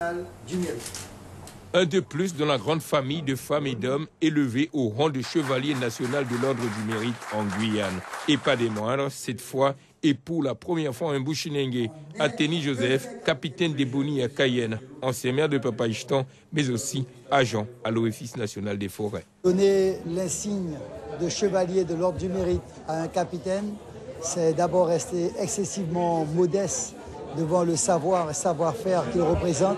Du mérite. Un de plus dans la grande famille de femmes et d'hommes élevés au rang de chevalier national de l'ordre du mérite en Guyane. Et pas des moindres, cette fois, et pour la première fois un Bouchinengue, Athénie Joseph, capitaine des Bonnies à Cayenne, ancien maire de Papa-Ichetan, mais aussi agent à l'Office national des forêts. Donner l'insigne de chevalier de l'ordre du mérite à un capitaine, c'est d'abord rester excessivement modeste devant le savoir et savoir-faire qu'il représente,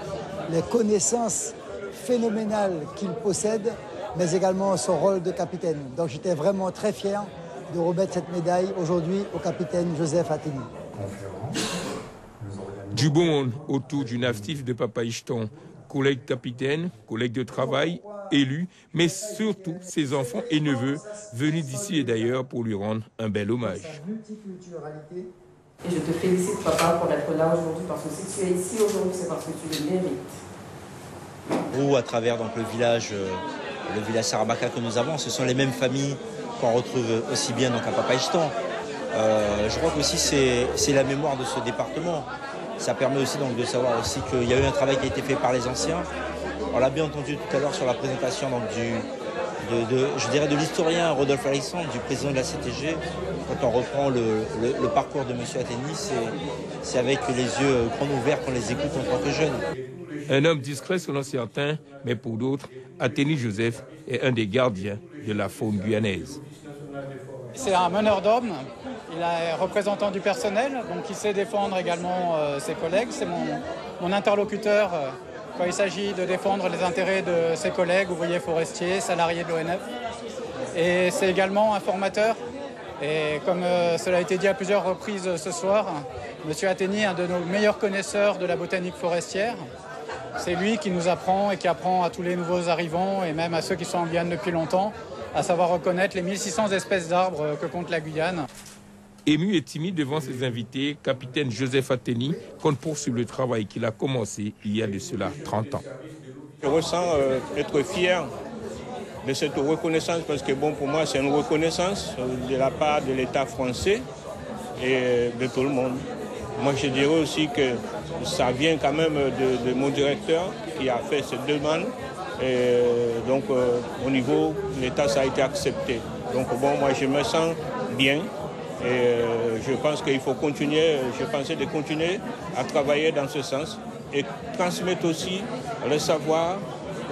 les connaissances phénoménales qu'il possède, mais également son rôle de capitaine. Donc j'étais vraiment très fier de remettre cette médaille aujourd'hui au capitaine Joseph Athénie. Du bon monde autour du natif de Papa-Ichetan, collègues capitaines, collègues de travail, élus, mais surtout ses enfants et neveux venus d'ici et d'ailleurs pour lui rendre un bel hommage. Et je te félicite, papa, pour être là aujourd'hui, parce que si tu es ici aujourd'hui, c'est parce que tu le mérites. Ou à travers donc, le village Saramaka que nous avons, ce sont les mêmes familles qu'on retrouve aussi bien donc, à Papa-Ichetan. Je crois qu'aussi c'est la mémoire de ce département. Ça permet aussi donc, de savoir aussi qu'il y a eu un travail qui a été fait par les anciens. On l'a bien entendu tout à l'heure sur la présentation donc, de l'historien Rodolphe Alexandre, du président de la CTG. Quand on reprend le parcours de M. Athénie, c'est avec les yeux grands ouverts qu'on les écoute en tant que jeunes. Un homme discret selon certains, mais pour d'autres, Athénie Joseph est un des gardiens de la faune guyanaise. C'est un meneur d'hommes, il est représentant du personnel, donc il sait défendre également ses collègues. C'est mon interlocuteur quand il s'agit de défendre les intérêts de ses collègues, ouvriers forestiers, salariés de l'ONF. Et c'est également un formateur. Et comme cela a été dit à plusieurs reprises ce soir, M. Athénie est un de nos meilleurs connaisseurs de la botanique forestière. C'est lui qui nous apprend et qui apprend à tous les nouveaux arrivants et même à ceux qui sont en Guyane depuis longtemps à savoir reconnaître les 1600 espèces d'arbres que compte la Guyane. Ému et timide devant ses invités, capitaine Joseph Athénie compte poursuivre le travail qu'il a commencé il y a de cela 30 ans. Je ressens être fier de cette reconnaissance parce que bon, pour moi c'est une reconnaissance de la part de l'État français et de tout le monde. Moi je dirais aussi que ça vient quand même de mon directeur qui a fait cette demande. Et donc au niveau de l'État ça a été accepté. Donc bon, moi je me sens bien et je pense qu'il faut continuer, je pensais de continuer à travailler dans ce sens et transmettre aussi le savoir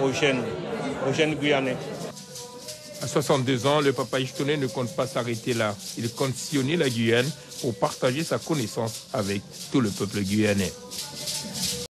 aux jeunes Guyanais. À 62 ans, le Papa-Ichetonais ne compte pas s'arrêter là. Il compte sillonner la Guyane pour partager sa connaissance avec tout le peuple guyanais.